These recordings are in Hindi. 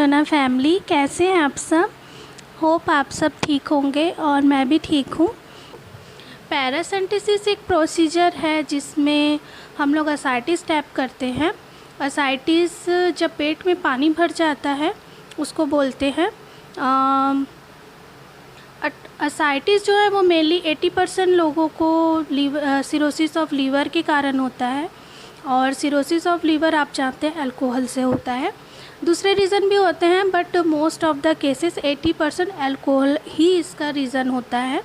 सोना फैमिली, कैसे हैं आप सब। होप आप सब ठीक होंगे और मैं भी ठीक हूँ। पैरासेंटेसिस एक प्रोसीजर है जिसमें हम लोग असाइटिस टैप करते हैं। असाइटिस जब पेट में पानी भर जाता है उसको बोलते हैं। असाइटिस जो है वो मेनली 80% लोगों को सिरोसिस ऑफ लीवर के कारण होता है, और सिरोसिस ऑफ लीवर आप जानते हैं अल्कोहल से होता है। दूसरे रीज़न भी होते हैं but most of the cases 80% alcohol ही इसका रीज़न होता है।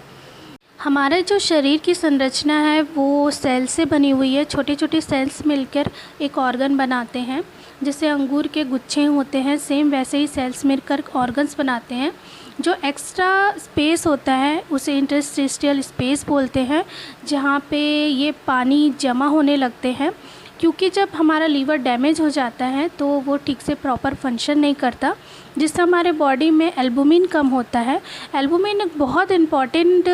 हमारे जो शरीर की संरचना है वो सेल से बनी हुई है। छोटे छोटे सेल्स मिलकर एक ऑर्गन बनाते हैं। जैसे अंगूर के गुच्छे होते हैं, सेम वैसे ही सेल्स मिलकर ऑर्गन्स बनाते हैं। जो एक्स्ट्रा स्पेस होता है उसे इंटरस्टिशियल स्पेस बोलते हैं, जहाँ पे ये पानी जमा होने लगते हैं। क्योंकि जब हमारा लीवर डैमेज हो जाता है तो वो ठीक से प्रॉपर फंक्शन नहीं करता, जिससे हमारे बॉडी में एल्बुमिन कम होता है। एल्बुमिन एक बहुत इम्पॉर्टेंट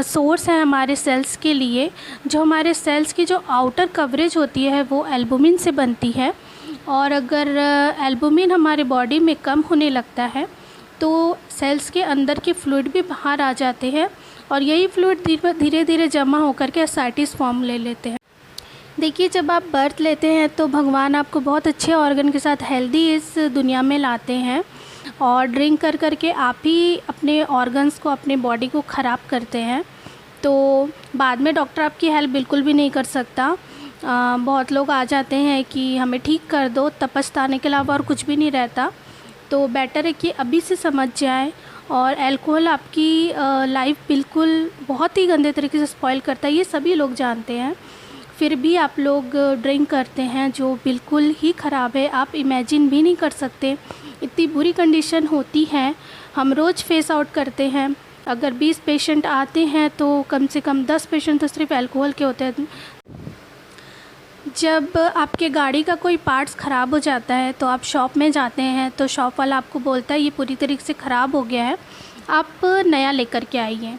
सोर्स है हमारे सेल्स के लिए। जो हमारे सेल्स की जो आउटर कवरेज होती है वो एल्बुमिन से बनती है, और अगर एल्बुमिन हमारे बॉडी में कम होने लगता है तो सेल्स के अंदर के फ्लूइड भी बाहर आ जाते हैं, और यही फ्लूइड धीरे धीरे जमा होकर के असाइटिस फॉर्म ले लेते हैं। देखिए, जब आप बर्थ लेते हैं तो भगवान आपको बहुत अच्छे ऑर्गन के साथ हेल्दी इस दुनिया में लाते हैं, और ड्रिंक कर कर के आप ही अपने ऑर्गन्स को, अपने बॉडी को ख़राब करते हैं। तो बाद में डॉक्टर आपकी हेल्प बिल्कुल भी नहीं कर सकता। बहुत लोग आ जाते हैं कि हमें ठीक कर दो, तब पछताने के अलावा और कुछ भी नहीं रहता। तो बेटर है कि अभी से समझ जाएं। और अल्कोहल आपकी लाइफ बिल्कुल बहुत ही गंदे तरीके से स्पॉइल करता है, ये सभी लोग जानते हैं। फिर भी आप लोग ड्रिंक करते हैं, जो बिल्कुल ही ख़राब है। आप इमेजिन भी नहीं कर सकते, इतनी बुरी कंडीशन होती है। हम रोज़ फेस आउट करते हैं। अगर 20 पेशेंट आते हैं तो कम से कम 10 पेशेंट तो सिर्फ अल्कोहल के होते हैं। जब आपके गाड़ी का कोई पार्ट्स ख़राब हो जाता है तो आप शॉप में जाते हैं, तो शॉप वाला आपको बोलता है ये पूरी तरीके से ख़राब हो गया है, आप नया लेकर के आइए।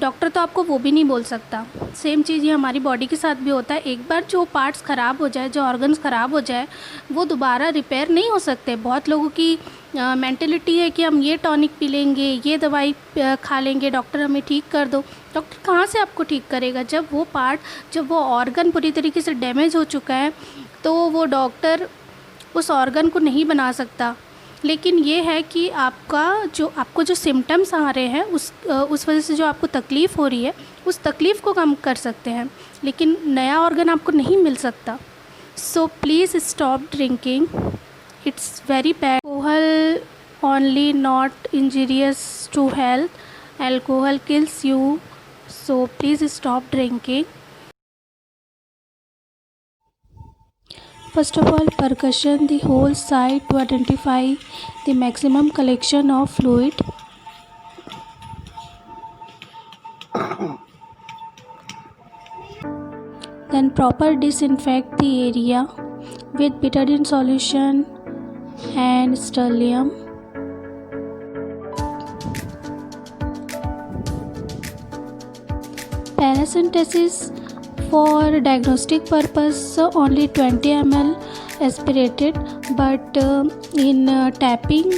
डॉक्टर तो आपको वो भी नहीं बोल सकता। सेम चीज़ ये हमारी बॉडी के साथ भी होता है। एक बार जो पार्ट्स ख़राब हो जाए, जो ऑर्गन्स ख़राब हो जाए, वो दोबारा रिपेयर नहीं हो सकते। बहुत लोगों की मेंटलिटी है कि हम ये टॉनिक पी लेंगे, ये दवाई खा लेंगे, डॉक्टर हमें ठीक कर दो। डॉक्टर कहाँ से आपको ठीक करेगा जब वो ऑर्गन पूरी तरीके से डैमेज हो चुका है। तो वो डॉक्टर उस ऑर्गन को नहीं बना सकता। लेकिन ये है कि आपको जो सिम्टम्स आ रहे हैं उस वजह से जो आपको तकलीफ़ हो रही है, उस तकलीफ़ को कम कर सकते हैं, लेकिन नया ऑर्गन आपको नहीं मिल सकता। So please stop drinking, it's very bad. Alcohol only not injurious to health, alcohol kills you, so please stop drinking. First of all, percussion the whole site to identify the maximum collection of fluid. Then proper disinfect the area with betadine solution and sterlium. Paracentesis for diagnostic purpose only 20 ml aspirated, but in tapping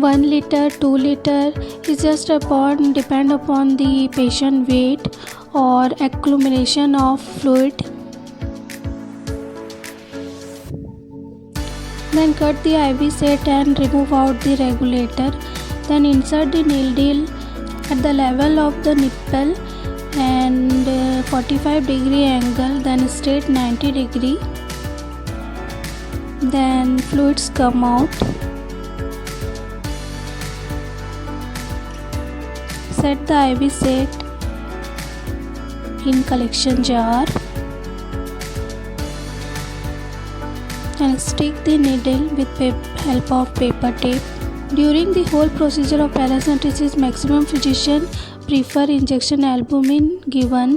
1 liter 2 liter is just depend upon the patient weight or accumulation of fluid. Then cut the IV set and remove out the regulator. Then insert the needle at the level of the nipple and 45-degree angle, then straight 90-degree. Then fluids come out. Set the IV set in collection jar and stick the needle with help of paper tape. During the whole procedure of paracentesis, maximum physician prefer injection albumin given